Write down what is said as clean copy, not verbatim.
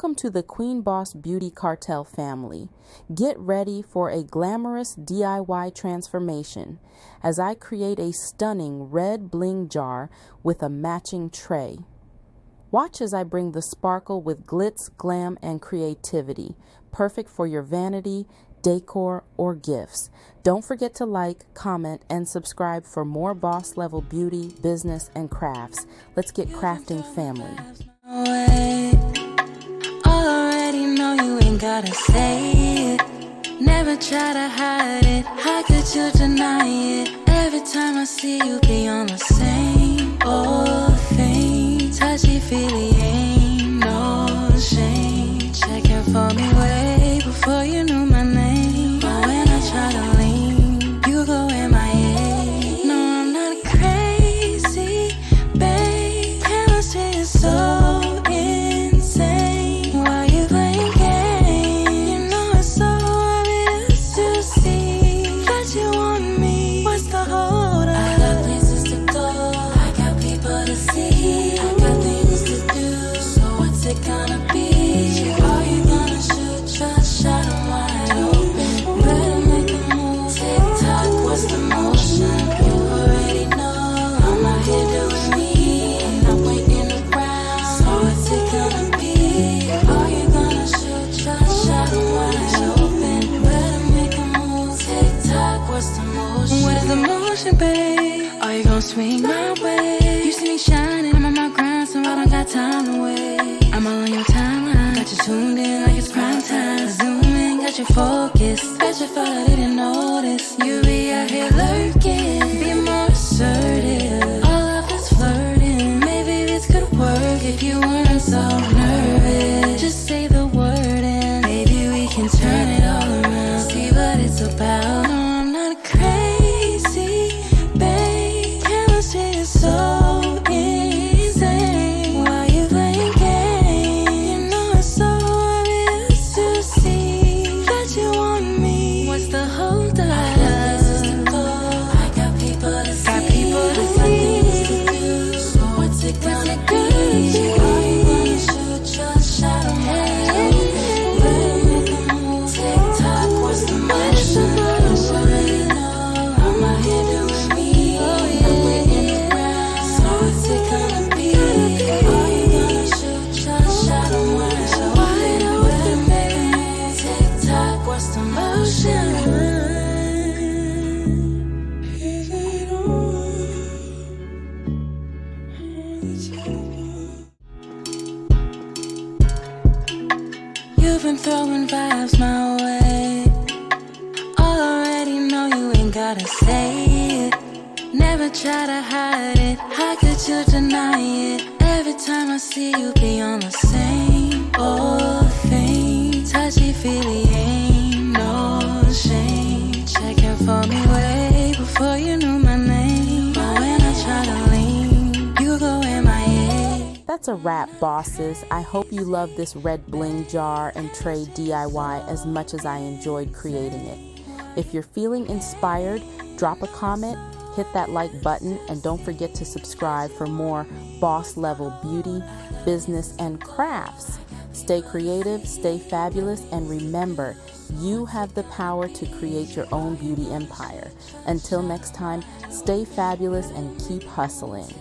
Welcome to the Queen Boss Beauty Cartel family. Get ready for a glamorous DIY transformation as I create a stunning red bling jar with a matching tray. Watch as I bring the sparkle with glitz, glam, and creativity, perfect for your vanity, decor, or gifts. Don't forget to like, comment, and subscribe for more boss level beauty, business, and crafts. Let's get crafting, family. Already know you ain't gotta say it. Never try to hide it. How could you deny it? Every time I see you be on the same old thing. Touchy feely, ain't no shame. Checking for me way before you knew my name. But when I try to lean, you go MIA. No, I'm not crazy, babe. Chemistry is so insane. Why you playing games? You know it's so obvious to see that you want me. What's the hold up? I got places to go, I got people to see, I got things to do. So what's it gonna be? Are you gonna shoot your shot? I'm wide open. Better make a move. TikTok, what's the motion? You already know I'm out here doing me, and I'm waiting around. So what's it gonna be? Are you gonna shoot your shot? I'm wide open. Better make a move. TikTok, what's the motion? What is the motion, babe? Are you gonna swing my way? You see me shining, I'm on my grind, so I don't got time to wait. I'm all on your timeline, got you tuned in like it's prime time. Zoom in, got you focused. Bet you thought I didn't notice. You be out here lurking, be more assertive. All of this flirting, maybe this could work if you weren't so nervous. Just say the word and maybe we can turn it all around. See what it's about. No, I'm not crazy, babe. Chemistry is so insane. Why you playing games? You know it's so obvious to see that you want me. What's the hold up? I got places to go, I got people to see, got people to things to do. So what's it gonna be? Are you gonna shoot your shot? I'm wide open. Better make a move. TikTok, what's the motion? You already know I'm out here doing me, I'm waiting around. So what's it gonna be? Are you gonna shoot your shot? I'm wide open. Better make a move. TikTok, what's the motion? Is it on? You've been throwing vibes my way. Already know you ain't gotta say it. Never try to hide it. How could you deny it? Every time I see you be on the same old thing. Touchy feely, ain't no shame. Checking for me way before you knew my name. But when I try to lean, you go MIA. That's a wrap, bosses. I hope you love this red bling jar and tray DIY as much as I enjoyed creating it. If you're feeling inspired, drop a comment, hit that like button, and don't forget to subscribe for more boss level beauty, business, and crafts. Stay creative, stay fabulous, and remember, you have the power to create your own beauty empire. Until next time, stay fabulous and keep hustling.